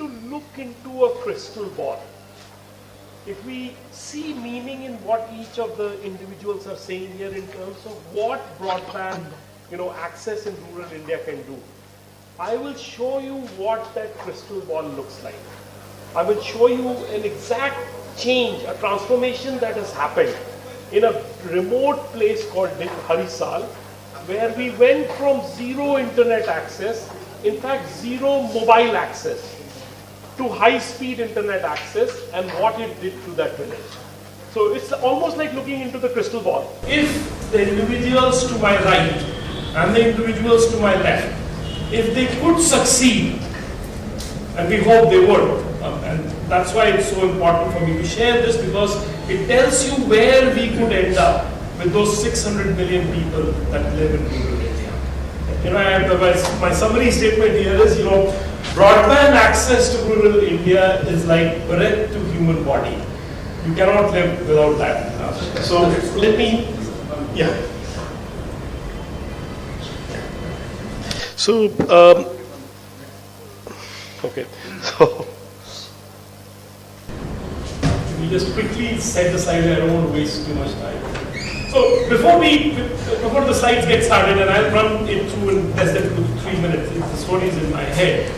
to look into a crystal ball, if we see meaning in what each of the individuals are saying here in terms of what broadband, access in rural India can do, I will show you what that crystal ball looks like. I will show you an exact change, a transformation that has happened in a remote place called Harisal, where we went from zero internet access, in fact zero mobile access, to high-speed internet access, and what it did to that village. So it's almost like looking into the crystal ball. If the individuals to my right and the individuals to my left, if they could succeed, and we hope they would, and that's why it's so important for me to share this, because it tells you where we could end up with those 600 million people that live in rural India. My summary statement here is, broadband access to rural India is like breath to human body. You cannot live without that. So let me, So, okay. So, we just quickly set the slide. I don't want to waste too much time. So before the slides get started, and I'll run it through in less than 3 minutes. The story is in my head.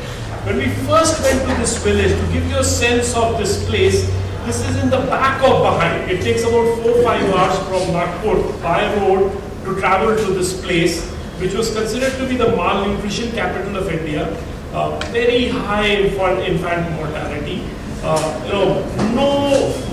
When we first went to this village, to give you a sense of this place, this is in the back of Bahai. It takes about 4 or 5 hours from Nagpur by road to travel to this place, which was considered to be the malnutrition capital of India. Very high infant mortality. No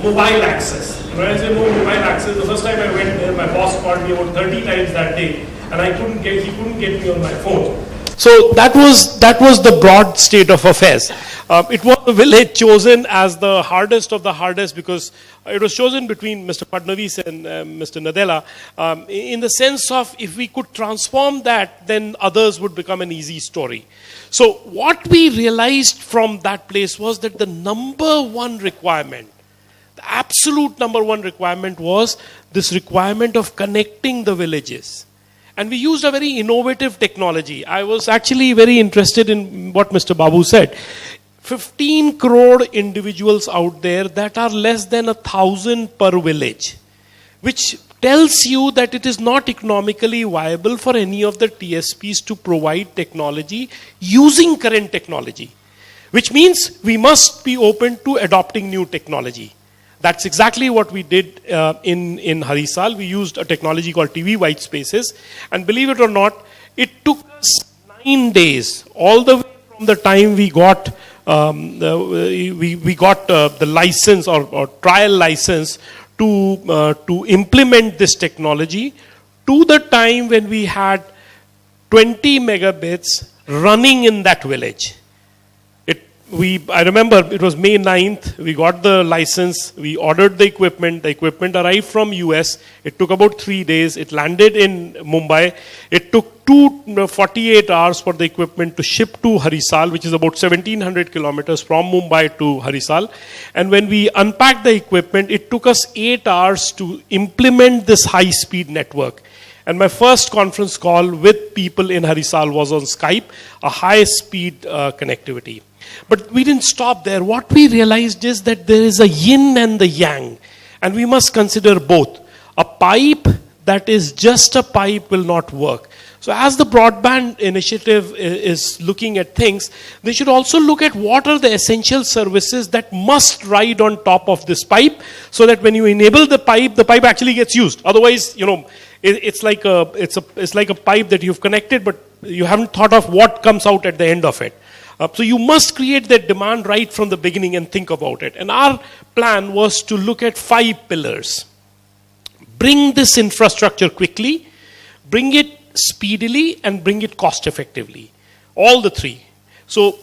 mobile access. When I say no mobile access, the first time I went there, my boss called me about 30 times that day, and he couldn't get me on my phone. So that was the broad state of affairs. It was a village chosen as the hardest of the hardest because it was chosen between Mr. Fadnavis and Mr. Nadella in the sense of if we could transform that, then others would become an easy story. So what we realized from that place was that the number one requirement, the absolute number one requirement was this requirement of connecting the villages. And we used a very innovative technology. I was actually very interested in what Mr. Babu said. 15 crore individuals out there that are less than 1,000 per village, which tells you that it is not economically viable for any of the TSPs to provide technology using current technology, which means we must be open to adopting new technology. That's exactly what we did in Harisal. We used a technology called TV white spaces, and believe it or not, it took us 9 days, all the way from the time we got the license or trial license to implement this technology, to the time when we had 20 megabits running in that village. I remember it was May 9th, we got the license, we ordered the equipment arrived from US, it took about 3 days, it landed in Mumbai, it took 48 hours for the equipment to ship to Harisal, which is about 1700 kilometers from Mumbai to Harisal, and when we unpacked the equipment, it took us 8 hours to implement this high-speed network. And my first conference call with people in Harisal was on Skype, a high-speed connectivity. But we didn't stop there. What we realized is that there is a yin and the yang, and we must consider both. A pipe that is just a pipe will not work. So as the broadband initiative is looking at things, they should also look at what are the essential services that must ride on top of this pipe, so that when you enable the pipe actually gets used. Otherwise, it's like a pipe that you've connected, but you haven't thought of what comes out at the end of it. So you must create that demand right from the beginning and think about it. And our plan was to look at 5 pillars. Bring this infrastructure quickly, bring it speedily, and bring it cost effectively. All the 3. So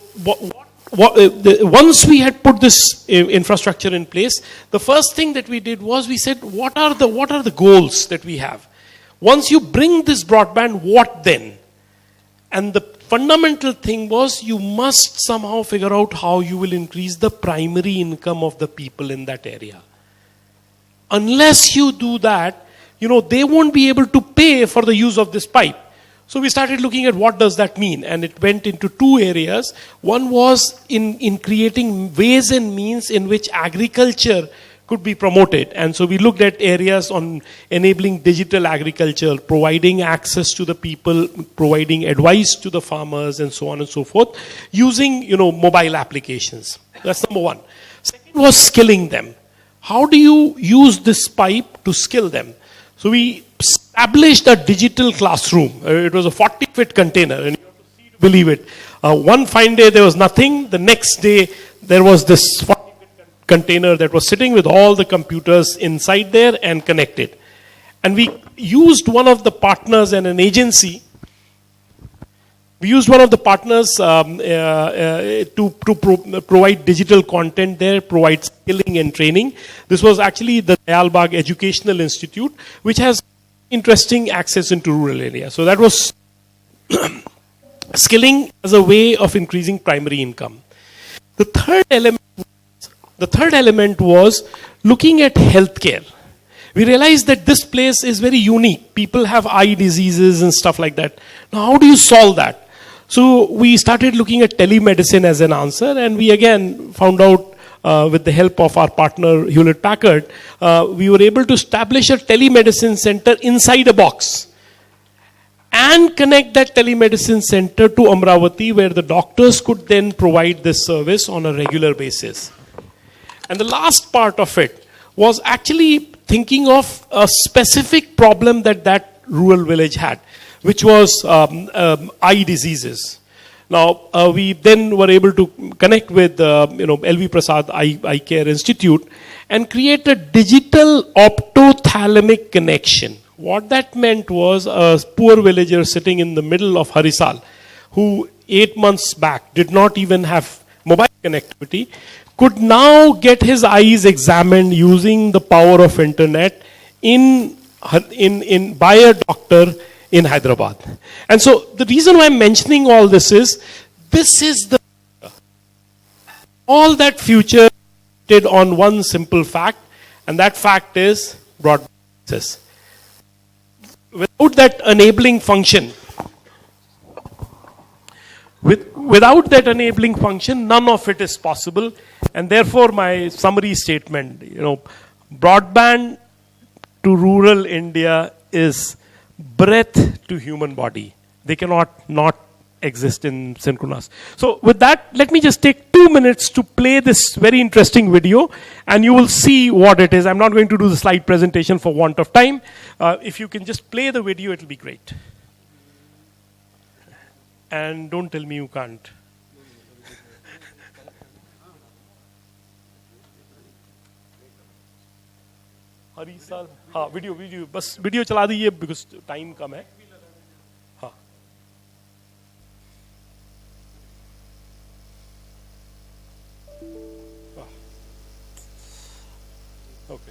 once we had put this infrastructure in place, the first thing that we did was we said, what are the goals that we have? Once you bring this broadband, what then? And the fundamental thing was you must somehow figure out how you will increase the primary income of the people in that area. Unless you do that, they won't be able to pay for the use of this pipe. So we started looking at what does that mean, and it went into two areas. One was in creating ways and means in which agriculture could be promoted. And so we looked at areas on enabling digital agriculture, providing access to the people, providing advice to the farmers, and so on and so forth, using, mobile applications. That's number one. Second was skilling them. How do you use this pipe to skill them? So we established a digital classroom. It was a 40-foot container, and you have to see to believe it. One fine day there was nothing. The next day there was this 40-foot container that was sitting with all the computers inside there and connected. And we used one of the partners and an agency. We used one of the partners to provide digital content there, provide skilling and training. This was actually the Dayalbagh Educational Institute, which has interesting access into rural areas. So that was skilling as a way of increasing primary income. The third element was looking at healthcare. We realized that this place is very unique. People have eye diseases and stuff like that. Now, how do you solve that? So we started looking at telemedicine as an answer, and we again found out with the help of our partner Hewlett Packard, we were able to establish a telemedicine center inside a box and connect that telemedicine center to Amravati, where the doctors could then provide this service on a regular basis. And the last part of it was actually thinking of a specific problem that rural village had, which was eye diseases. Now, we then were able to connect with LV Prasad Eye Care Institute and create a digital optothalamic connection. What that meant was a poor villager sitting in the middle of Harisal, who 8 months back did not even have mobile connectivity, could now get his eyes examined using the power of internet by a doctor in Hyderabad. And so the reason why I'm mentioning all this is the all that future did on one simple fact, and that fact is broadband access. Without that enabling function, none of it is possible. And therefore, my summary statement, broadband to rural India is breath to human body. They cannot not exist in synchronous. So with that, let me just take 2 minutes to play this very interesting video, and you will see what it is. I'm not going to do the slide presentation for want of time. If you can just play the video, it'll be great. And don't tell me you can't. हरी साल हाँ video बस video चला दीजिए because time कम है हाँ okay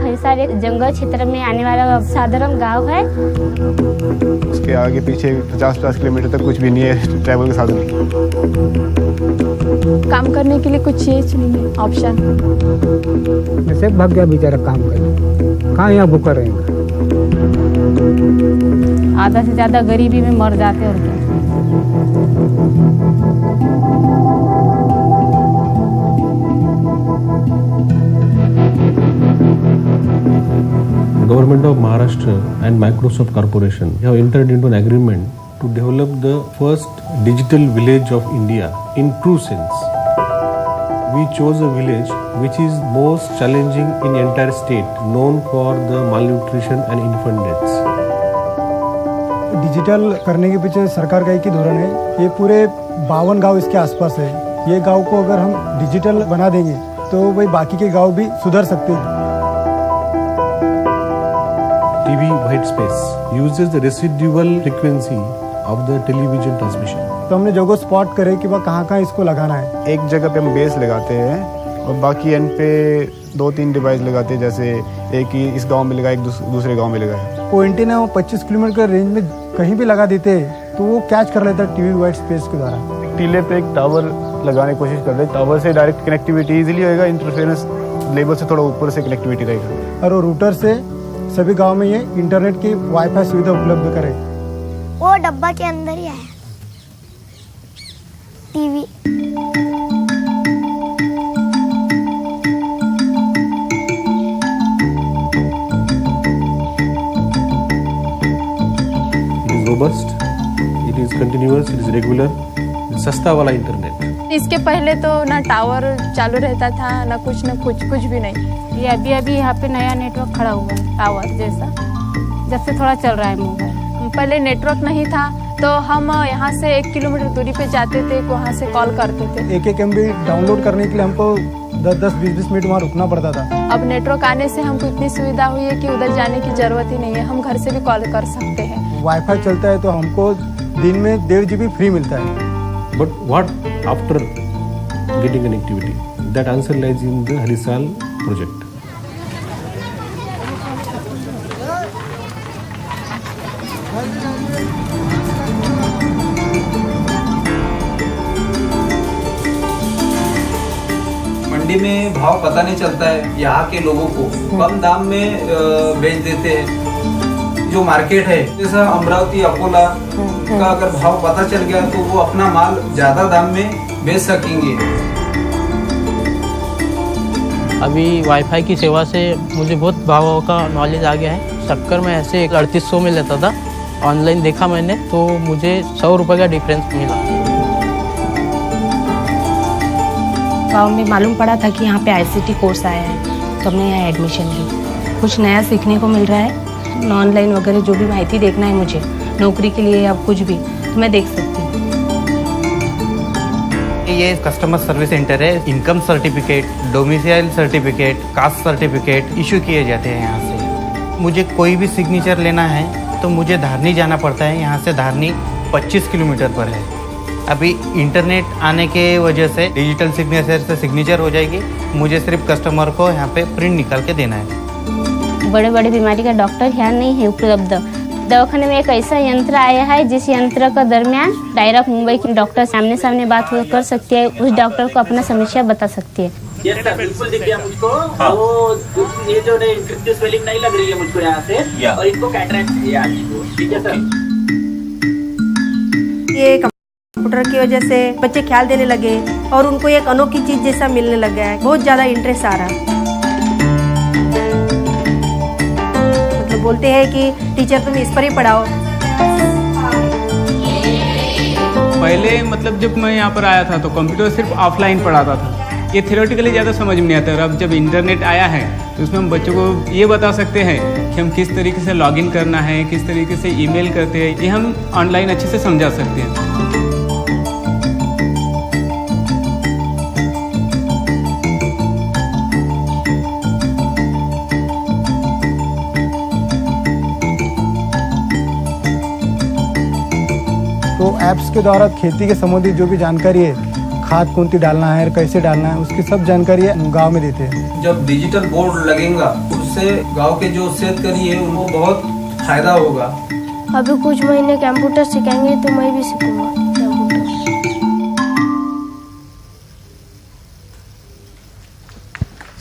Harisal एक जंगल क्षेत्र में आने वाला साधारण गांव है। उसके आगे पीछे 50-50 किलोमीटर तक कुछ भी नहीं है ट्रैवल के साधन। काम करने के लिए कुछ चीज नहीं है ऑप्शन। ऐसे भाग गया बेचारा काम कर, कहाँ यहाँ भूखा रहेगा। आधा से ज्यादा गरीबी में मर जाते और क्या। Government of Maharashtra and Microsoft Corporation have entered into an agreement to develop the first digital village of India in true sense. We chose a village which is most challenging in the entire state, known for the malnutrition and infant deaths. Digital करने के पीछे सरकार का एक ही धोरण है। ये पूरे 52 गांव इसके आसपास है। ये गांव को अगर हम डिजिटल बना देंगे तो वही बाकी के गांव भी सुधर सकते हैं। TV white space uses the residual frequency of the television transmission. तो हमने जगह स्पॉट करे कि वह कहाँ इसको लगाना है। एक जगह पे हम बेस लगाते हैं और बाकी एंड पे 2-3 डिवाइस लगाते हैं, जैसे एक ही इस गांव में लगा, एक दूसरे गांव में लगा है। वो एंटीना 25 किलोमीटर का रेंज में कहीं भी लगा देते हैं तो वो कैच कर लेता है टीवी वाइट स्पेस के द्वारा। टीले पे एक टावर लगाने की कोशिश कर रहे हैं। टावर से डायरेक्ट कनेक्टिविटी इजीली होएगा, इंटरफेरेंस लेवल से थोड़ा ऊपर से कनेक्टिविटी रहेगा। और वो रूटर से सभी गांव में ये इंटरनेट की वाईफाई सुविधा उपलब्ध करे। वो डब्बा के अंदर ही है TV. It is robust, it is continuous, it is regular, सस्ता वाला इंटरनेट। इसके पहले तो ना टावर चालू रहता था ना कुछ भी नहीं। ये अभी यहाँ पे नया नेटवर्क खड़ा हुआ है, टावर जैसा, जब से थोड़ा चल रहा है मोबाइल। पहले नेटवर्क नहीं था तो हम यहाँ से 1 किलोमीटर दूरी पे जाते थे, वहाँ से कॉल करते थे। 1 MB डाउनलोड करने के लिए हमको 10-20 मिनट वहाँ रुकना पड़ता था। अब नेटवर्क आने से हमको इतनी सुविधा हुई है कि उधर जाने की जरूरत ही नहीं है, हम घर से भी कॉल कर सकते हैं। वाईफाई चलता है तो हमको दिन में 1.5 GB फ्री मिलता है। But what after getting connectivity? That answer lies in the Harisal project. मंडी में भाव पता नहीं चलता है, यहाँ के लोगों को कम दाम में बेच देते हैं। जो मार्केट है जैसा अमरावती अकोला का अगर भाव पता चल गया तो वो अपना माल ज्यादा दाम में बेच सकेंगे। अभी वाईफाई की सेवा से मुझे बहुत भावों का नॉलेज आ गया है। शक्कर में ऐसे 3800 में लेता था, ऑनलाइन देखा मैंने तो मुझे 100 रुपये का डिफरेंस मिला। गाँव में मालूम पड़ा था कि यहाँ पे ICT कोर्स आया है, तो हमने यहाँ एडमिशन ली। कुछ नया सीखने को मिल रहा है। ऑनलाइन वगैरह जो भी माहिती देखना है मुझे नौकरी के लिए या कुछ भी, तो मैं देख सकती हूँ। ये कस्टमर सर्विस सेंटर है। Income certificate, domicile certificate, caste certificate issue किए जाते हैं यहाँ से। मुझे कोई भी सिग्नेचर लेना है तो मुझे धारनी जाना पड़ता है। यहाँ से धारनी 25 किलोमीटर पर है। अभी इंटरनेट आने के वजह से डिजिटल सिग्नेचर से सिग्नेचर हो जाएगी। मुझे सिर्फ कस्टमर को यहाँ पे प्रिंट निकाल के देना है। बड़े बड़े बीमारी का डॉक्टर यहाँ नहीं है उपलब्ध। दवाखाने में एक ऐसा यंत्र आया है जिस यंत्र का दरमियान डायरेक्ट मुंबई के डॉक्टर सामने सामने बात कर सकती है, उस डॉक्टर को अपना समस्या बता सकती है। ये सर बिल्कुल दिख गया मुझको। वो ये जो इंफेक्टिव स्वेलिंग नहीं लग रही है मुझको यहाँ से, और इनको कैटरेक्ट है आदमी को। ठीक है सर। ये कंप्यूटर की वजह से बच्चे ख्याल देने लगे और उनको एक अनोखी चीज जैसा मिलने लग गया है। बहुत ज्यादा इंटरेस्ट आ रहा है। मतलब बोलते हैं कि टीचर तुम इस पर ही पढ़ाओ। पहले मतलब जब मैं यहाँ पर आया था तो कंप्यूटर सिर्फ ऑफलाइन पढ़ाता था। ये थियोरेटिकली ज़्यादा समझ में नहीं आता। और अब जब इंटरनेट आया है तो उसमें हम बच्चों को ये बता सकते हैं कि हम किस तरीके से लॉगिन करना है, किस तरीके से ईमेल करते हैं, ये हम ऑनलाइन अच्छे से समझा सकते हैं। तो ऐप्स के द्वारा खेती के संबंधित जो भी जानकारी है, खाद कौन सी डालना है, कैसे डालना है, उसकी सब जानकारी गांव में देते हैं। जब डिजिटल बोर्ड लगेगा उससे गांव के जो शेतकारी है उनको बहुत फायदा होगा। अभी कुछ महीने कंप्यूटर सिखाएंगे तो मैं भी सीखूंगा computer.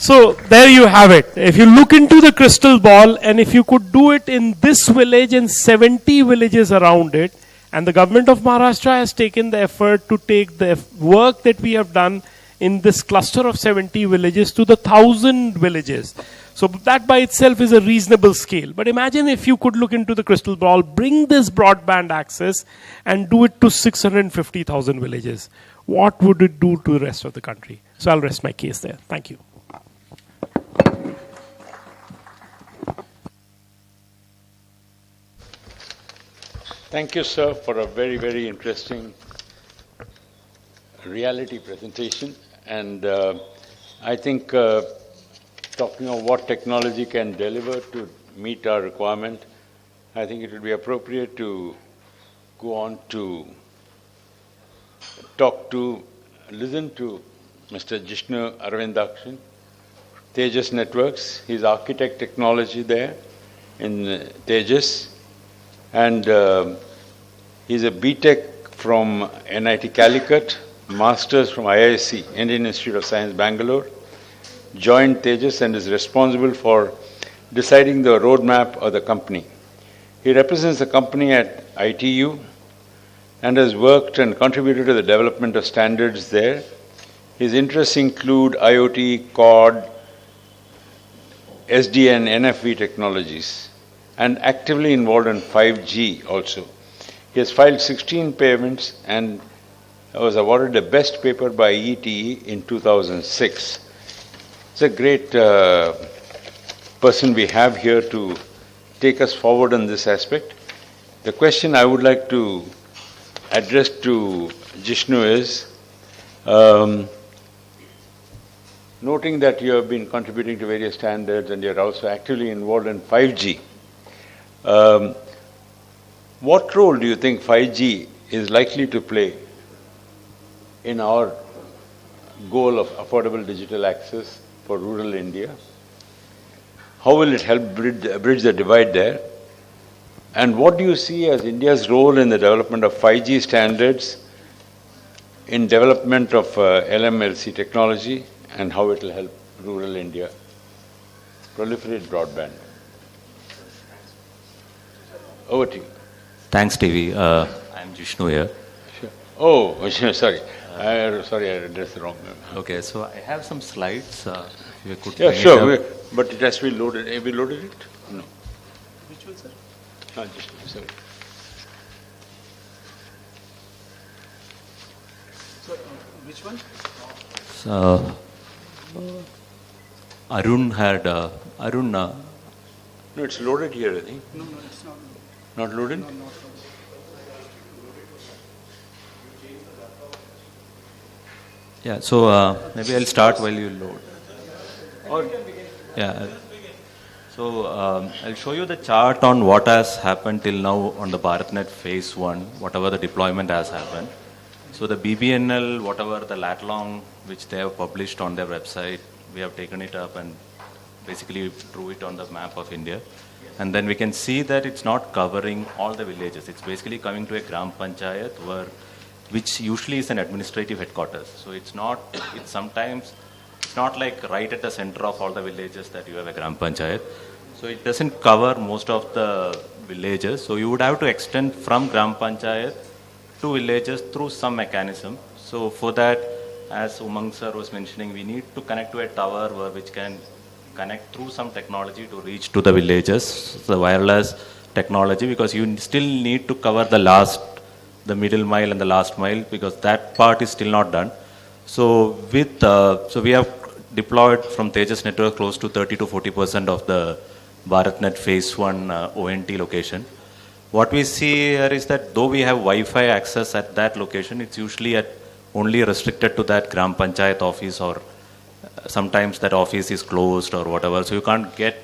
So there you have it. If you look into the crystal ball and if you could do it in this village and 70 villages around it, and the government of Maharashtra has taken the effort to take the work that we have done in this cluster of 70 villages to the 1,000 villages. So that by itself is a reasonable scale. But imagine if you could look into the crystal ball, bring this broadband access and do it to 650,000 villages. What would it do to the rest of the country? So I'll rest my case there. Thank you. Thank you, sir, for a very, very interesting reality presentation. And I think talking of what technology can deliver to meet our requirement, I think it would be appropriate to go on to listen to Mr. Justino Arvindakshan, Tejas Networks. He's architect technology there in Tejas. And he's a BTech from NIT Calicut, Masters from IISc, Indian Institute of Science, Bangalore, joined Tejas and is responsible for deciding the roadmap of the company. He represents the company at ITU and has worked and contributed to the development of standards there. His interests include IoT, COD, SDN, NFV technologies, and actively involved in 5G also. He has filed 16 patents and was awarded the best paper by ETE in 2006. It's a great person we have here to take us forward on this aspect. The question I would like to address to Justino is, noting that you have been contributing to various standards and you're also actively involved in 5G, what role do you think 5G is likely to play in our goal of affordable digital access for rural India? How will it help bridge the divide there? And what do you see as India's role in the development of 5G standards, in development of LMLC technology, and how it will help rural India proliferate broadband? Over to you. Thanks, TV. I'm Justino here. Sure. Oh, sorry. Sorry, I addressed the wrong name. Okay, so I have some slides. If you could Yeah, sure. But it has to be loaded. Have we loaded it? No. Which one, sir? Just sorry. So, which one? So, Arun had Arun. No, it's loaded here, I think. No, it's not. Not loaded? No, not loaded. Yeah, so maybe I'll start while you load. Yeah. So I'll show you the chart on what has happened till now on the Bharatnet phase 1, whatever the deployment has happened. So the BBNL, whatever the lat long which they have published on their website, we have taken it up and basically drew it on the map of India. And then we can see that it's not covering all the villages. It's basically coming to a Gram Panchayat which usually is an administrative headquarters. So it's not like right at the center of all the villages that you have a Gram Panchayat. So it doesn't cover most of the villages. So you would have to extend from Gram Panchayat to villages through some mechanism. So for that, as Umang sir was mentioning, we need to connect to a tower which can connect through some technology to reach to the villages, the wireless technology, because you still need to cover the middle mile and the last mile, because that part is still not done. So we have deployed from Tejas network close to 30 to 40% of the Bharatnet phase 1 ONT location. What we see here is that though we have Wi-Fi access at that location, it's usually only restricted to that Gram Panchayat office, or sometimes that office is closed or whatever. So you can't get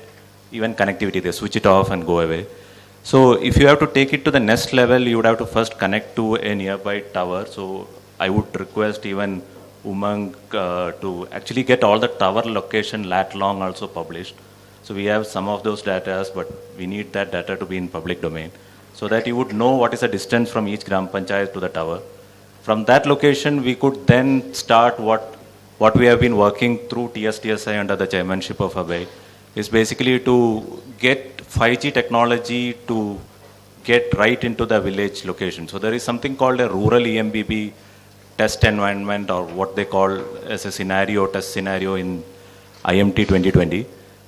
even connectivity. They switch it off and go away. So if you have to take it to the next level, you would have to first connect to a nearby tower. So I would request even Umang to actually get all the tower location lat long also published. So we have some of those data, but we need that data to be in public domain, so that you would know what is the distance from each Gram Panchayat to the tower. From that location, we could then start what we have been working through TSTSI under the chairmanship of Abhay, is basically to get 5G technology to get right into the village location. So there is something called a rural EMBB test environment, or what they call as a test scenario in IMT 2020.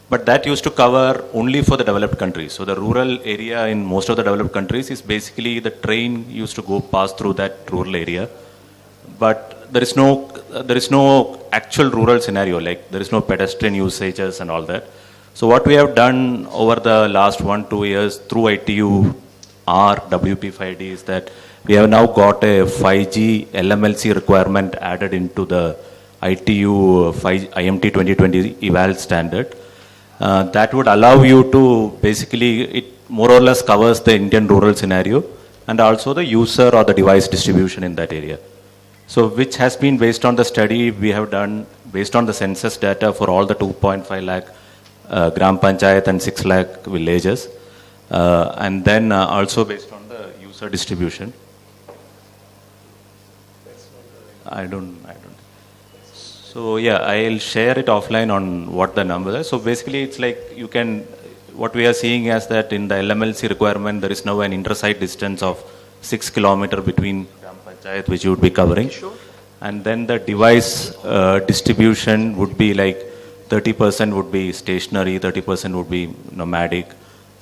But that used to cover only for the developed countries. So the rural area in most of the developed countries is basically the train used to pass through that rural area. But there is no actual rural scenario, like there is no pedestrian usages and all that. So what we have done over the last 1-2 years through ITU WP5D is that we have now got a 5G LMLC requirement added into the ITU IMT 2020 eval standard. That would allow you to basically, it more or less covers the Indian rural scenario and also the user or the device distribution in that area. So which has been based on the study we have done based on the census data for all the 2.5 lakh Gram Panchayat and 6 lakh villages, and then also based on the user distribution. I don't. So yeah, I'll share it offline on what the numbers are. So basically, it's like you can. What we are seeing is that in the LMLC requirement, there is now an inter-site distance of 6 kilometers between Gram Panchayat, which you would be covering. Sure. And then the device distribution would be like 30% would be stationary, 30% would be nomadic,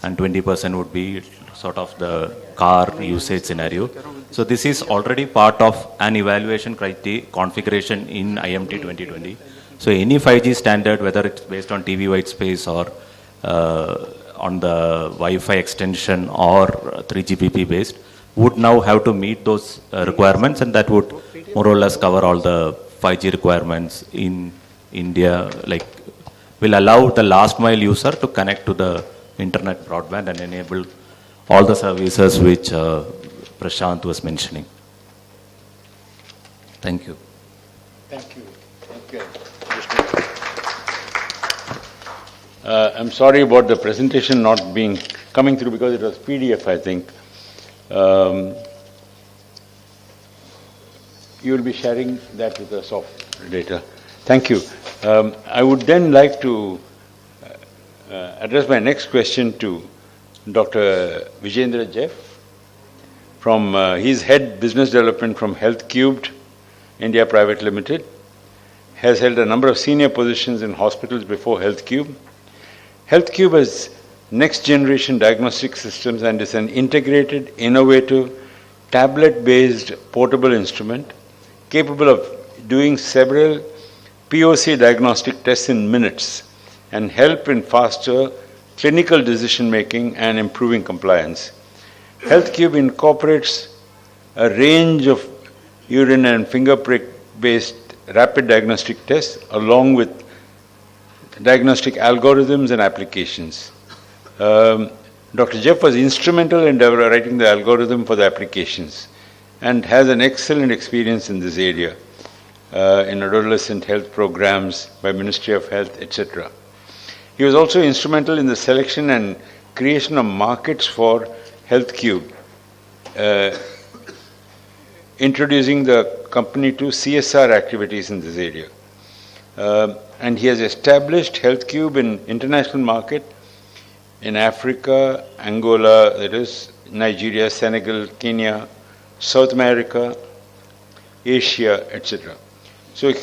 and 20% would be sort of the car usage scenario. So this is already part of an evaluation criteria configuration in IMT 2020. So any 5G standard, whether it's based on TV white space or on the Wi-Fi extension or 3GPP based, would now have to meet those requirements, and that would more or less cover all the 5G requirements in India, like will allow the last mile user to connect to the internet broadband and enable all the services which Prashant was mentioning. Thank you. Thank you. I'm sorry about the presentation not coming through because it was PDF, I think. You will be sharing that with us of data. Thank you. I would then like to address my next question to Dr. Vijendra Jeff. He's head business development from Health Cubed India Private Limited. Has held a number of senior positions in hospitals before Health Cube. Health Cube has next generation diagnostic systems and is an integrated, innovative, tablet-based portable instrument capable of doing several POC diagnostic tests in minutes and help in faster clinical decision making and improving compliance. Health Cube incorporates a range of urine and finger prick based rapid diagnostic tests along with diagnostic algorithms and applications. Dr. Jeff was instrumental in writing the algorithm for the applications and has an excellent experience in this area in adolescent health programs by Ministry of Health, etc. He was also instrumental in the selection and creation of markets for Health Cube, introducing the company to CSR activities in this area. And he has established Health Cube in international market in Africa, Angola, that is Nigeria, Senegal, Kenya, South America, Asia, etc. So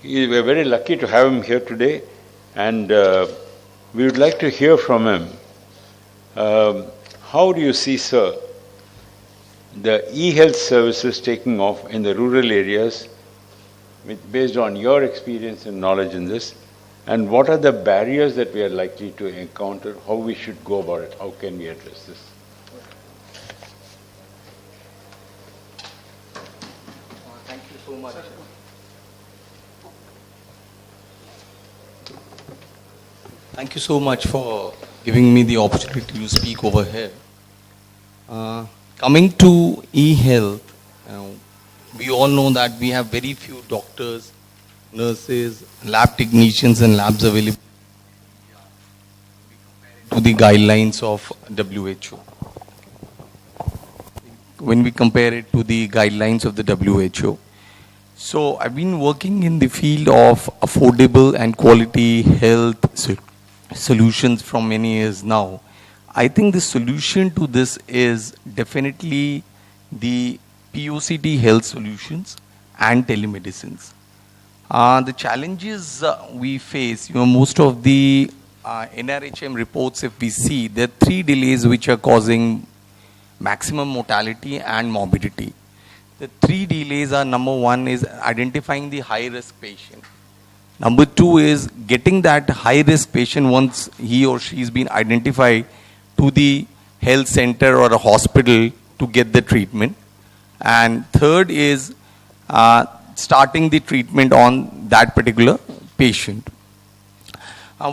we are very lucky to have him here today, and we would like to hear from him. How do you see, sir, the e-health services taking off in the rural areas based on your experience and knowledge in this, and what are the barriers that we are likely to encounter, how we should go about it, how can we address this? Thank you so much. Thank you so much for giving me the opportunity to speak over here. Coming to e-health, we all know that we have very few doctors, nurses, lab technicians and labs available to the guidelines of WHO. When we compare it to the guidelines of the WHO. So I've been working in the field of affordable and quality health solutions from many years now. I think the solution to this is definitely the POCT health solutions and telemedicines. The challenges we face, most of the NRHM reports, if we see, there are 3 delays which are causing maximum mortality and morbidity. The 3 delays are: number 1 is identifying the high-risk patient. Number 2 is getting that high-risk patient once he or she has been identified to the health center or a hospital to get the treatment. And third is starting the treatment on that particular patient.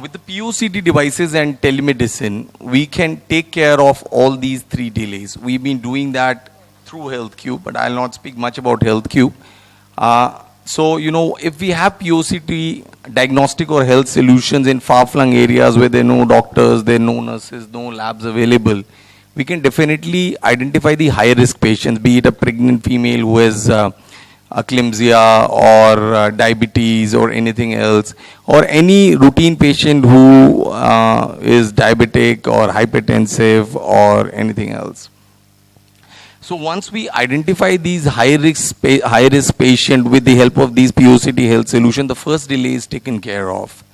With the POCT devices and telemedicine, we can take care of all these 3 delays. We've been doing that through Health Cube, but I'll not speak much about Health Cube. So, if we have POCT diagnostic or health solutions in far-flung areas where there are no doctors, there are no nurses, no labs available, we can definitely identify the high-risk patients, be it a pregnant female who has eclampsia or diabetes or anything else, or any routine patient who is diabetic or hypertensive or anything else. So once we identify these high-risk patient with the help of these POCT health solution, the first delay is taken care of.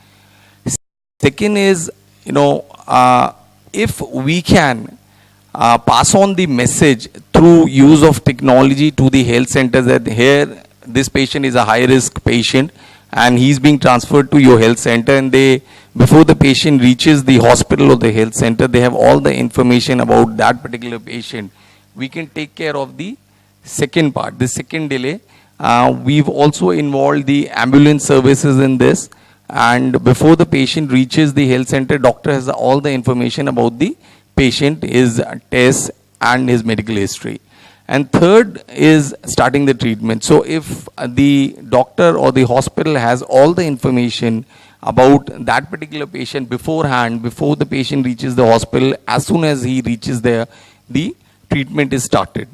Second is, if we can pass on the message through use of technology to the health centers that here this patient is a high-risk patient and he's being transferred to your health center, and before the patient reaches the hospital or the health center, they have all the information about that particular patient. We can take care of the second part, the second delay. We've also involved the ambulance services in this, and before the patient reaches the health center, doctor has all the information about the patient, his tests and his medical history. And third is starting the treatment. So if the doctor or the hospital has all the information about that particular patient beforehand, before the patient reaches the hospital, as soon as he reaches there, the treatment is started.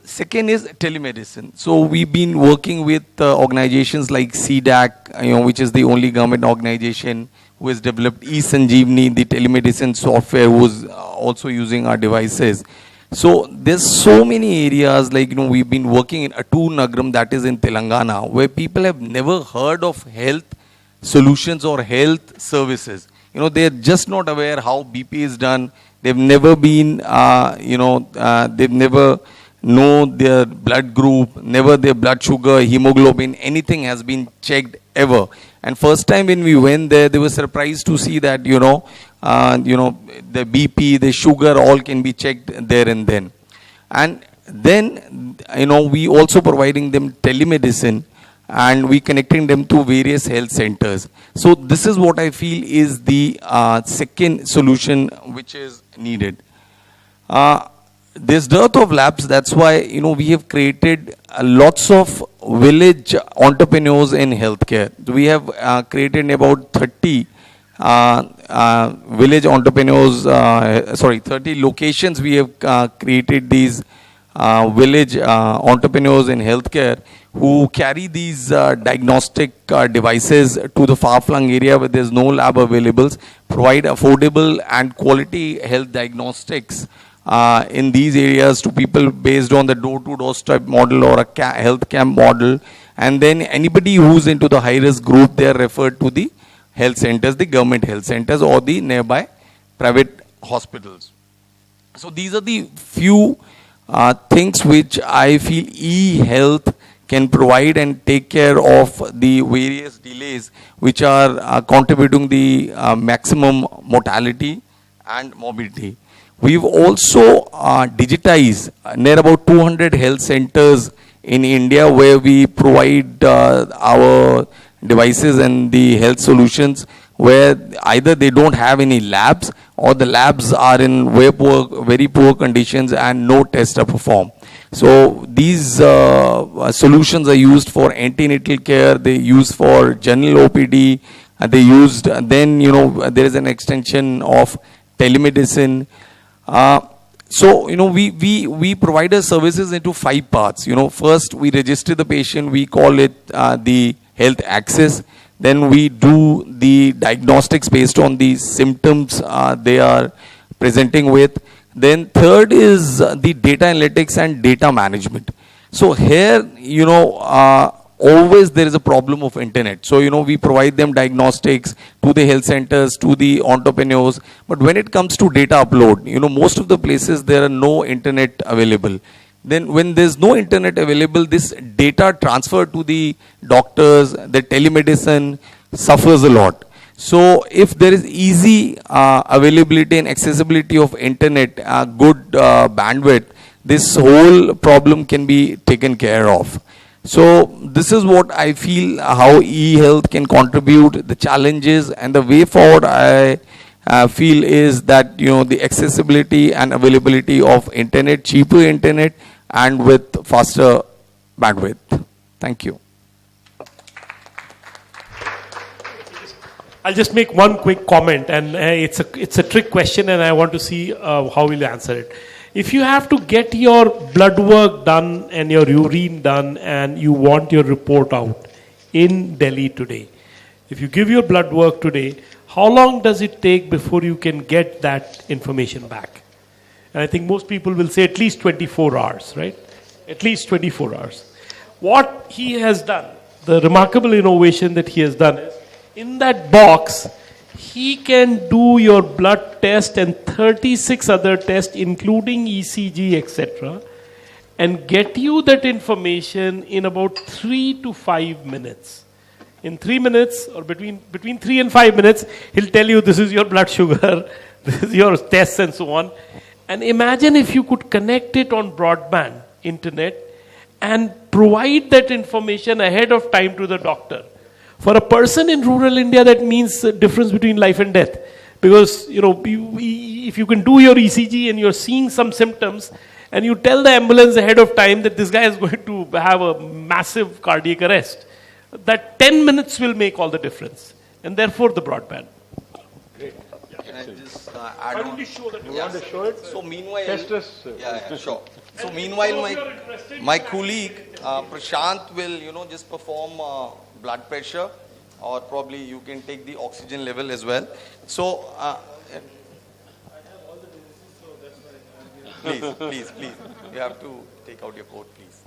Second is telemedicine. So we've been working with organizations like CDAC, which is the only government organization who has developed eSanjeevani, the telemedicine software, who is also using our devices. So there's so many areas, like we've been working in Attur Nagaram, that is in Telangana, where people have never heard of health solutions or health services. They're just not aware how BP is done. They've never been, they've never known their blood group, never their blood sugar, hemoglobin, anything has been checked ever. And first time when we went there, they were surprised to see that, the BP, the sugar, all can be checked there and then. And then, we also providing them telemedicine, and we connecting them to various health centers. So this is what I feel is the second solution which is needed. There's dearth of labs, that's why we have created lots of village entrepreneurs in healthcare. We have created about 30 village entrepreneurs, 30 locations we have created these village entrepreneurs in healthcare who carry these diagnostic devices to the far-flung area where there's no lab available, provide affordable and quality health diagnostics in these areas to people based on the door-to-door type model or a health camp model. And then anybody who's into the high-risk group, they are referred to the health centers, the government health centers or the nearby private hospitals. So these are the few things which I feel e-health can provide and take care of the various delays which are contributing the maximum mortality and morbidity. We've also digitized near about 200 health centers in India where we provide our devices and the health solutions where either they don't have any labs or the labs are in very poor conditions and no tests are performed. So these solutions are used for antenatal care, they used for general OPD, they used, then there is an extension of telemedicine. So we provide our services into 5 parts. First we register the patient, we call it the health access. Then we do the diagnostics based on the symptoms they are presenting with. Then third is the data analytics and data management. So here, always there is a problem of internet. So, we provide them diagnostics to the health centers, to the entrepreneurs. But when it comes to data upload, most of the places there are no internet available. Then when there's no internet available, this data transfer to the doctors, the telemedicine suffers a lot. So if there is easy availability and accessibility of internet, good bandwidth, this whole problem can be taken care of. So this is what I feel how e-health can contribute, the challenges and the way forward I feel is that, the accessibility and availability of internet, cheaper internet and with faster bandwidth. Thank you. I'll just make one quick comment, and it's a trick question and I want to see how we'll answer it. If you have to get your blood work done and your urine done and you want your report out in Delhi today, if you give your blood work today, how long does it take before you can get that information back? And I think most people will say at least 24 hours, right? At least 24 hours. What he has done, the remarkable innovation that he has done is, in that box, he can do your blood test and 36 other tests, including ECG, etc., and get you that information in about 3 to 5 minutes. In 3 minutes, or between 3 and 5 minutes, he'll tell you this is your blood sugar, this is your tests and so on. And imagine if you could connect it on broadband, internet, and provide that information ahead of time to the doctor. For a person in rural India, that means the difference between life and death. Because, if you can do your ECG and you're seeing some symptoms, and you tell the ambulance ahead of time that this guy is going to have a massive cardiac arrest, that 10 minutes will make all the difference. And therefore the broadband. Great. Can I just add Why on? don't you show that? You want to show it? So meanwhile, Test us. sure. So meanwhile, my colleague Prashant will just perform blood pressure, or probably you can take the oxygen level as well. So please, you have to take out your coat, please.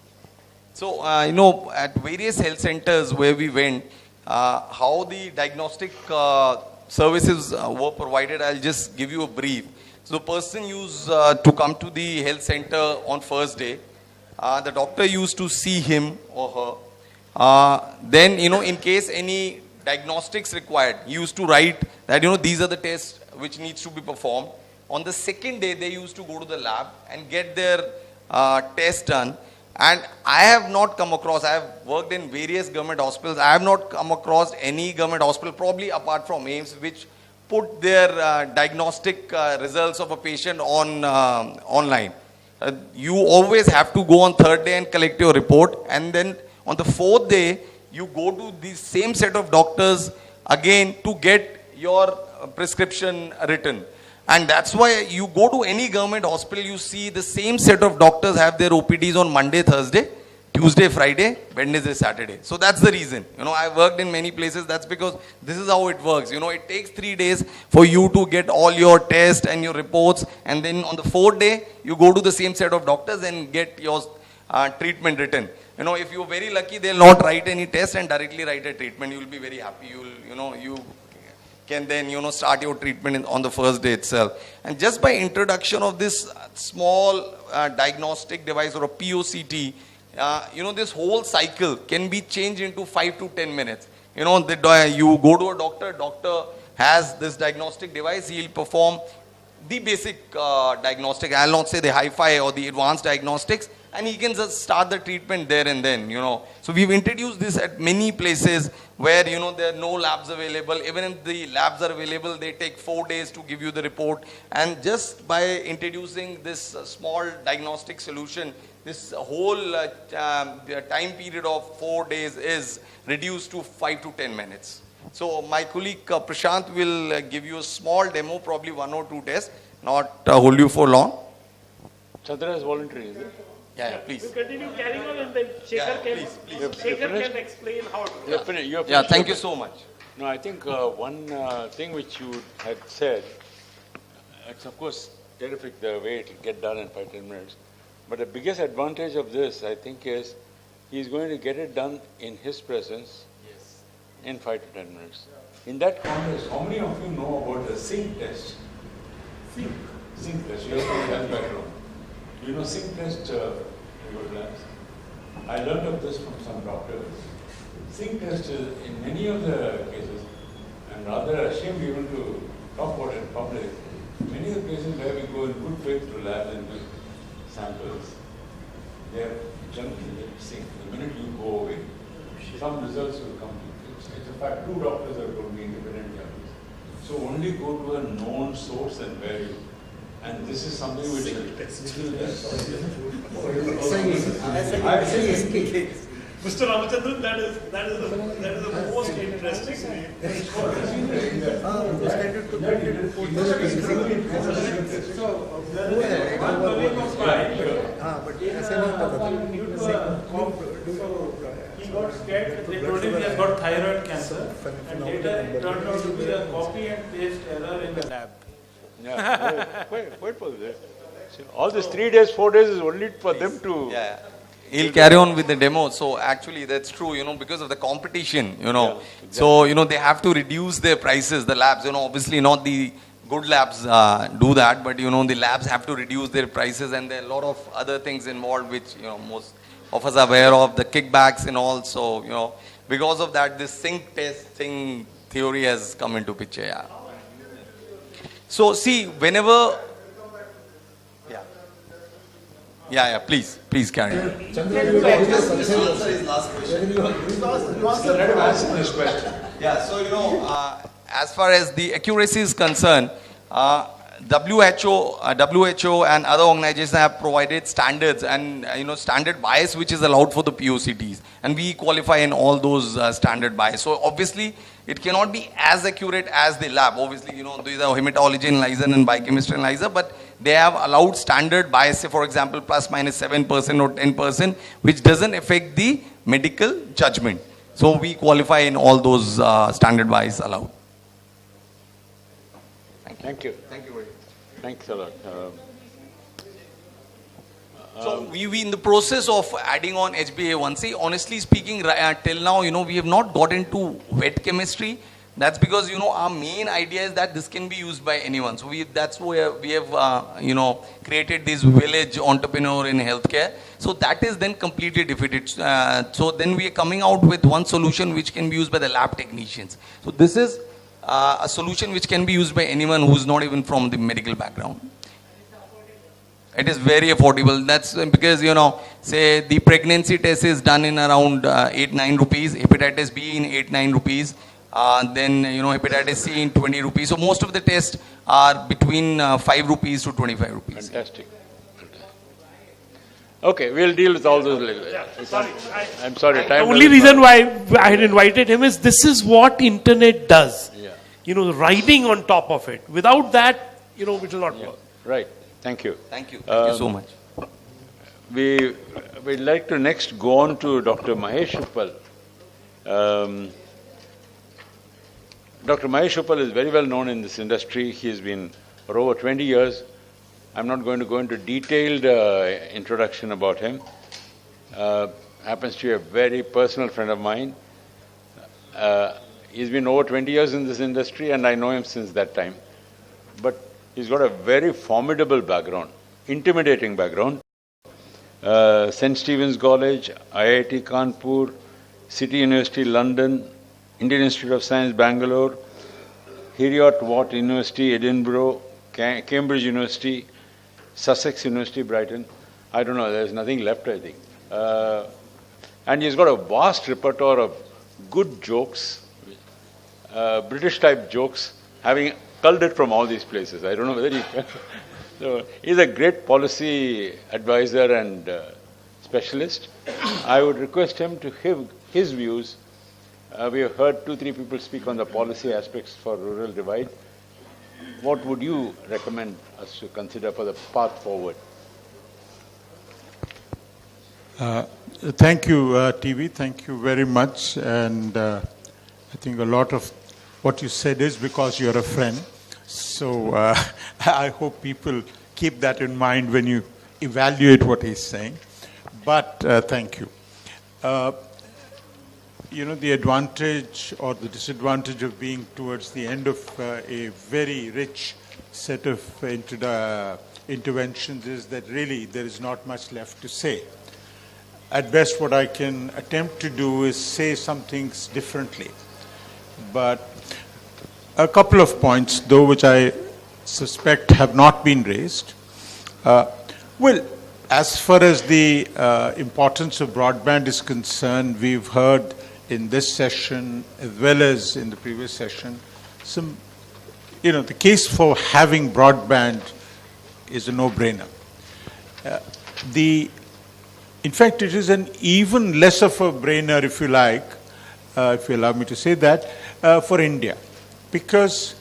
So at various health centers where we went, how the diagnostic services were provided, I'll just give you a brief. So the person used to come to the health center on first day. The doctor used to see him or her. Then, in case any diagnostics required, he used to write that, these are the tests which needs to be performed. On the second day, they used to go to the lab and get their test done. And I have not come across, I have worked in various government hospitals, I have not come across any government hospital, probably apart from AIMS, which put their diagnostic results of a patient on online. You always have to go on third day and collect your report, and then on the fourth day you go to the same set of doctors again to get your prescription written. And that's why you go to any government hospital, you see the same set of doctors have their OPDs on Monday, Thursday, Tuesday, Friday, Wednesday, Saturday. So that's the reason. I worked in many places. That's because this is how it works. It takes 3 days for you to get all your tests and your reports. And then on the fourth day, you go to the same set of doctors and get your treatment written. If you're very lucky, they'll not write any test and directly write a treatment. You'll be very happy. You can then, start your treatment on the first day itself. And just by introduction of this small diagnostic device or a POCT, this whole cycle can be changed into 5 to 10 minutes. You go to a doctor has this diagnostic device, he'll perform the basic diagnostic, I'll not say the hi-fi or the advanced diagnostics, and he can just start the treatment there and then, So we've introduced this at many places where, there are no labs available. Even if the labs are available, they take 4 days to give you the report. And just by introducing this small diagnostic solution, this whole time period of 4 days is reduced to 5 to 10 minutes. So my colleague Prashant will give you a small demo, probably 1 or 2 tests, not hold you for long. Chandra is voluntary, is it? Yeah, please. You continue carrying on and then Shekhar can explain how it works. You're finished. Yeah, thank you so much. No, I think one thing which you had said, it's of course terrific the way it will get done in 5-10 minutes. But the biggest advantage of this, I think, is he's going to get it done in his presence in 5 to 10 minutes. In that context, how many of you know about the sync test? Sync test. You have a health background. You know sync test your labs? I learned of this from some doctors. Sync test is, in many of the cases, I'm rather ashamed even to talk about it in public, many of the cases where we go in good faith to labs and give samples, they are generally sync. The minute you go away, some results will come. It's a fact, 2 doctors have told me independently. So only go to a known source and value. And this is something which Mr. Ramachandran, that is the most interesting thing. He got scared. They told him he has got thyroid cancer, and later it turned out to be a copy and paste error in the lab. Yeah, wait for this. All this 3 days, 4 days is only for them to. Yeah. He'll carry on with the demo. So actually that's true, because of the competition, Yeah, exactly. So, they have to reduce their prices, the labs, obviously not the good labs do that, but, the labs have to reduce their prices, and there are a lot of other things involved which, most of us are aware of, the kickbacks and all. So, because of that, this sync testing theory has come into picture. Yeah. So see, whenever. Yeah, please carry on. Yeah, so as far as the accuracy is concerned, WHO and other organizations have provided standards and standard bias which is allowed for the POCTs, and we qualify in all those standard bias. So obviously it cannot be as accurate as the lab. Obviously, these are hematology analyzer and biochemistry analyzer, but they have allowed standard bias, say for example plus minus 7% or 10%, which doesn't affect the medical judgment. So we qualify in all those standard bias allowed. Thank you. Thank you very much. Thanks a lot. So we in the process of adding on HbA1c, honestly speaking, till now, we have not got into wet chemistry. That's because, our main idea is that this can be used by anyone. So that's where we have, created this village entrepreneur in healthcare. So that is then completely defeated. So then we are coming out with one solution which can be used by the lab technicians. So this is a solution which can be used by anyone who's not even from the medical background. It is very affordable. That's because, say the pregnancy test is done in around 8-9 rupees, hepatitis B in 8-9 rupees, then, hepatitis C in 20 rupees. So most of the tests are between 5 rupees to 25 rupees. Fantastic. Okay, we'll deal with all those later. Yeah, sorry. I'm sorry. The only reason why I had invited him is this is what internet does. Yeah. Riding on top of it. Without that, it will not work. Right. Thank you. Thank you. Thank you so much. We'd like to next go on to Dr. Mahesh Uppal. Dr. Mahesh Uppal is very well known in this industry. He has been for over 20 years. I'm not going to go into detailed introduction about him. Happens to be a very personal friend of mine. He's been over 20 years in this industry, and I know him since that time. But he's got a very formidable background, intimidating background. St. Stephen's College, IIT Kanpur, City University London, Indian Institute of Science Bangalore, Heriot-Watt University Edinburgh, Cambridge University, Sussex University Brighton. I don't know, there's nothing left, I think. And he's got a vast repertoire of good jokes, British type jokes, having culled it from all these places. I don't know whether he can. So he's a great policy advisor and specialist. I would request him to give his views. We have heard 2-3 people speak on the policy aspects for rural divide. What would you recommend us to consider for the path forward? Thank you, TV. Thank you very much. And I think a lot of what you said is because you're a friend. So I hope people keep that in mind when you evaluate what he's saying. But thank you. The advantage or the disadvantage of being towards the end of a very rich set of interventions is that really there is not much left to say. At best, what I can attempt to do is say some things differently. But a couple of points, though, which I suspect have not been raised. Well, as far as the importance of broadband is concerned, we've heard in this session, as well as in the previous session, some, the case for having broadband is a no-brainer. The In fact, it is an even less of a brainer, if you like, if you allow me to say that, for India. Because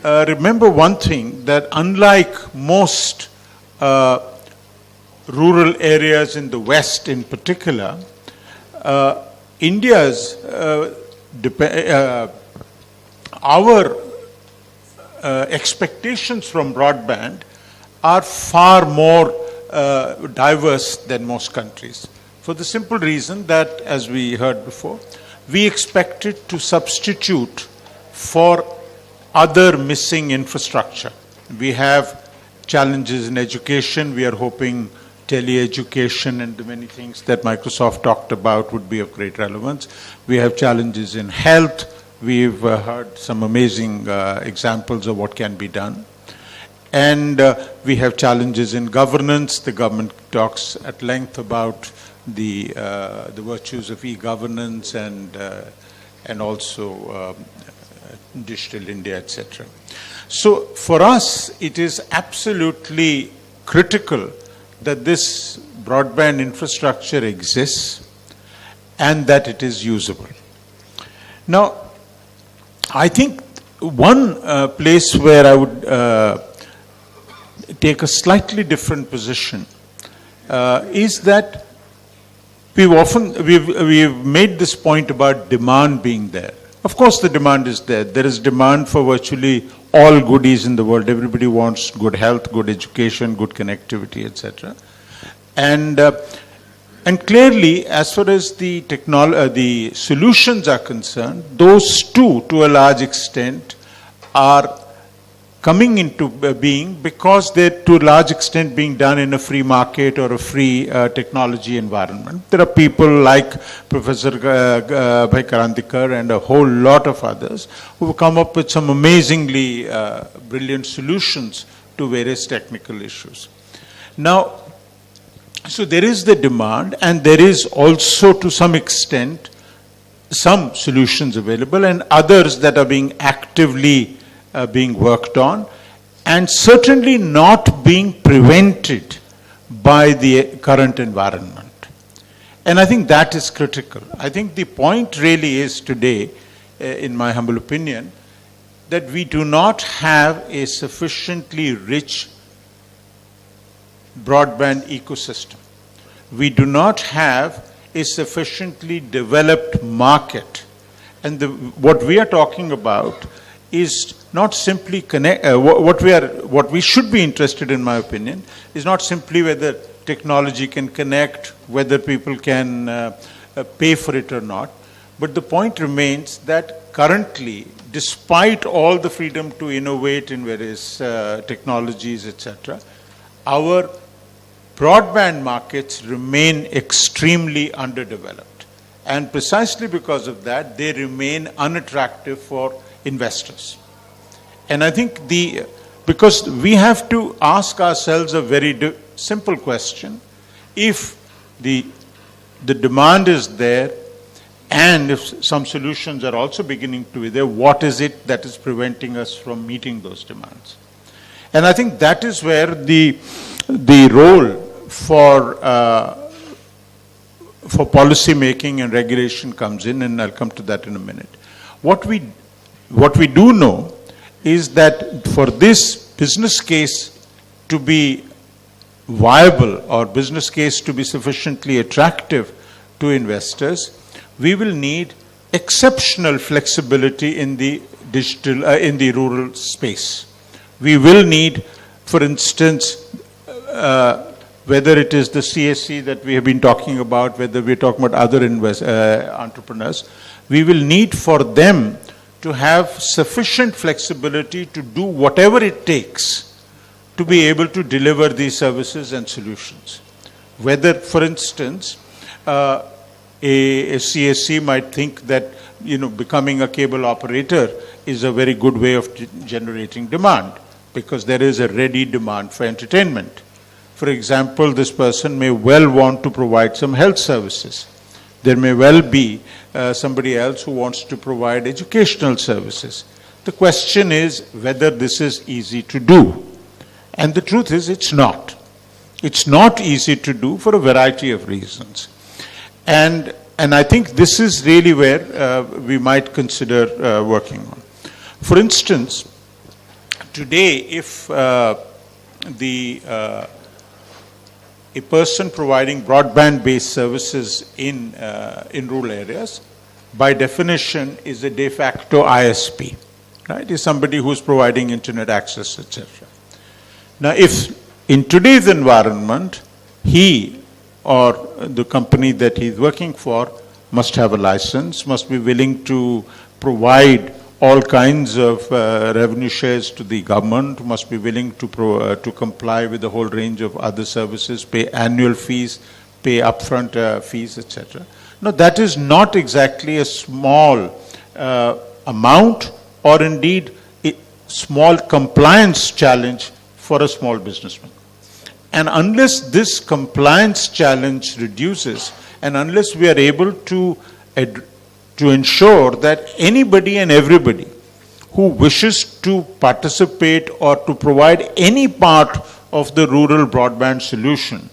remember one thing, that unlike most rural areas in the West in particular, India's, our expectations from broadband are far more diverse than most countries. For the simple reason that, as we heard before, we expect it to substitute for other missing infrastructure. We have challenges in education. We are hoping tele-education and the many things that Microsoft talked about would be of great relevance. We have challenges in health. We've heard some amazing examples of what can be done. And we have challenges in governance. The government talks at length about the virtues of e-governance and also Digital India, etc. So for us, it is absolutely critical that this broadband infrastructure exists and that it is usable. Now, I think one place where I would take a slightly different position is that we've made this point about demand being there. Of course, the demand is there. There is demand for virtually all goodies in the world. Everybody wants good health, good education, good connectivity, etc. And clearly, as far as the solutions are concerned, those two, to a large extent, are coming into being because they're to a large extent being done in a free market or a free technology environment. There are people like Professor Bhai Karandikar and a whole lot of others who have come up with some amazingly brilliant solutions to various technical issues. Now, so there is the demand, and there is also to some extent some solutions available and others that are being actively being worked on, and certainly not being prevented by the current environment. And I think that is critical. I think the point really is today, in my humble opinion, that we do not have a sufficiently rich broadband ecosystem. We do not have a sufficiently developed market. And what we are talking about is not simply what we should be interested in, my opinion, is not simply whether technology can connect, whether people can pay for it or not. But the point remains that currently, despite all the freedom to innovate in various technologies, etc., our broadband markets remain extremely underdeveloped. And precisely because of that, they remain unattractive for investors. And I think because we have to ask ourselves a very simple question: if the demand is there, and if some solutions are also beginning to be there, what is it that is preventing us from meeting those demands? And I think that is where the role for policy making and regulation comes in, and I'll come to that in a minute. What we do know is that for this business case to be viable, or business case to be sufficiently attractive to investors, we will need exceptional flexibility in the digital, in the rural space. We will need, for instance, whether it is the CSC that we have been talking about, whether we're talking about other entrepreneurs, we will need for them to have sufficient flexibility to do whatever it takes to be able to deliver these services and solutions. Whether, for instance, a CSC might think that becoming a cable operator is a very good way of generating demand, because there is a ready demand for entertainment. For example, this person may well want to provide some health services. There may well be somebody else who wants to provide educational services. The question is whether this is easy to do. And the truth is, it's not. It's not easy to do for a variety of reasons. And I think this is really where we might consider working on. For instance, today, if a person providing broadband-based services in rural areas, by definition, is a de facto ISP, right? Is somebody who's providing internet access, etc. Now, if in today's environment, he or the company that he's working for must have a license, must be willing to provide all kinds of revenue shares to the government, must be willing to comply with a whole range of other services, pay annual fees, pay upfront fees, etc. No, that is not exactly a small amount or indeed a small compliance challenge for a small businessman. And unless this compliance challenge reduces, and unless we are able to ensure that anybody and everybody who wishes to participate or to provide any part of the rural broadband solution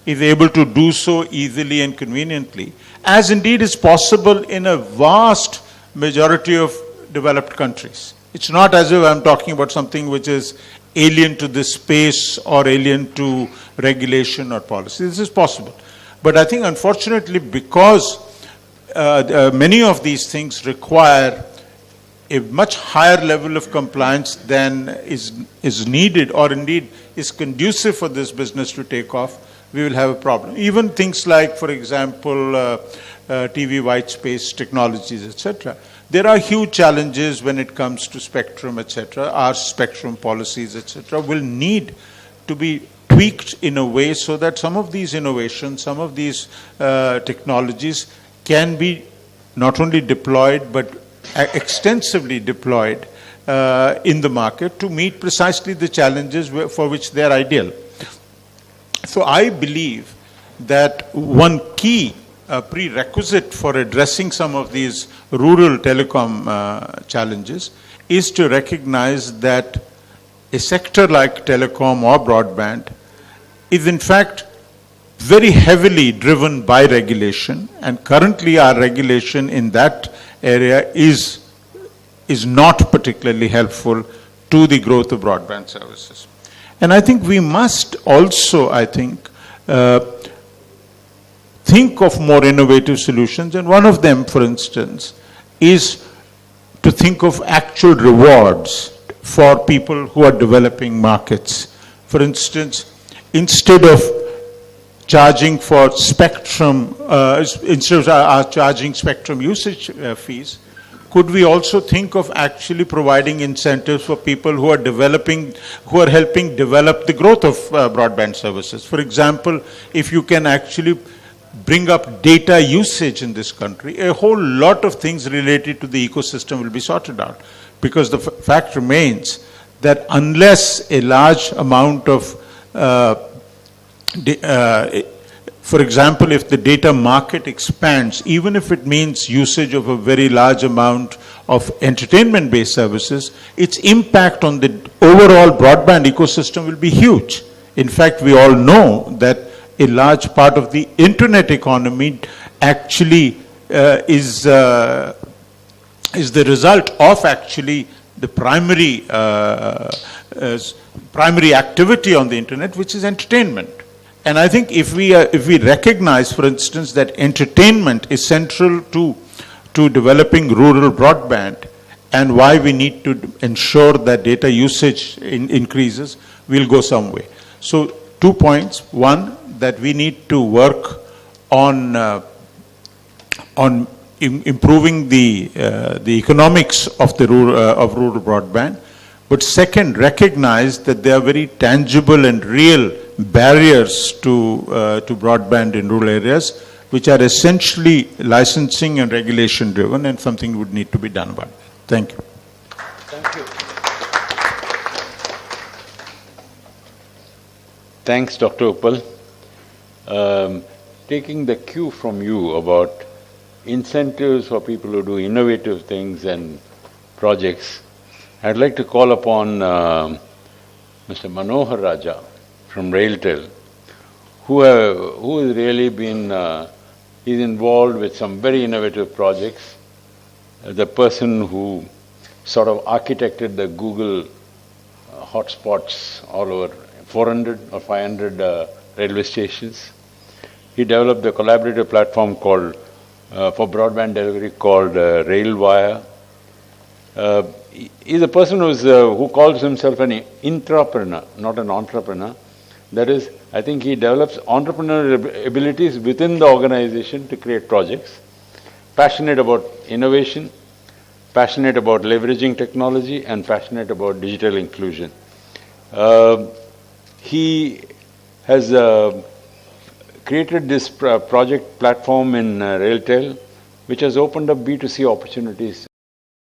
is able to do so easily and conveniently, as indeed is possible in a vast majority of developed countries. It's not as if I'm talking about something which is alien to this space or alien to regulation or policy. This is possible. But I think unfortunately, because many of these things require a much higher level of compliance than is needed or indeed is conducive for this business to take off, we will have a problem. Even things like, for example, TV white space technologies, etc. There are huge challenges when it comes to spectrum, etc. Our spectrum policies, etc. will need to be tweaked in a way so that some of these innovations, some of these technologies can be not only deployed but extensively deployed in the market to meet precisely the challenges for which they are ideal. So I believe that one key prerequisite for addressing some of these rural telecom challenges is to recognize that a sector like telecom or broadband is in fact very heavily driven by regulation, and currently our regulation in that area is not particularly helpful to the growth of broadband services. And I think we must also, think of more innovative solutions, and one of them, for instance, is to think of actual rewards for people who are developing markets. For instance, instead of charging for spectrum, instead of charging spectrum usage fees, could we also think of actually providing incentives for people who are developing, who are helping develop the growth of broadband services? For example, if you can actually bring up data usage in this country, a whole lot of things related to the ecosystem will be sorted out. Because the fact remains that unless a large amount of, for example, if the data market expands, even if it means usage of a very large amount of entertainment-based services, its impact on the overall broadband ecosystem will be huge. In fact, we all know that a large part of the internet economy actually is the result of actually the primary activity on the internet, which is entertainment. And I think if we recognize, for instance, that entertainment is central to developing rural broadband and why we need to ensure that data usage increases, we'll go some way. So 2 points. One, that we need to work on improving the economics of rural broadband. But second, recognize that there are very tangible and real barriers to broadband in rural areas, which are essentially licensing and regulation driven, and something would need to be done about it. Thank you. Thank you. Thanks, Dr. Uppal. Taking the cue from you about incentives for people who do innovative things and projects, I'd like to call upon Mr. Manohar Raja from RailTel, who has really been is involved with some very innovative projects. The person who sort of architected the Google hotspots all over 400 or 500 railway stations. He developed a collaborative platform called for broadband delivery called RailWire. He's a person who calls himself an intrapreneur, not an entrepreneur. That is, I think he develops entrepreneurial abilities within the organization to create projects, passionate about innovation, passionate about leveraging technology, and passionate about digital inclusion. He has created this project platform in RailTel, which has opened up B2C opportunities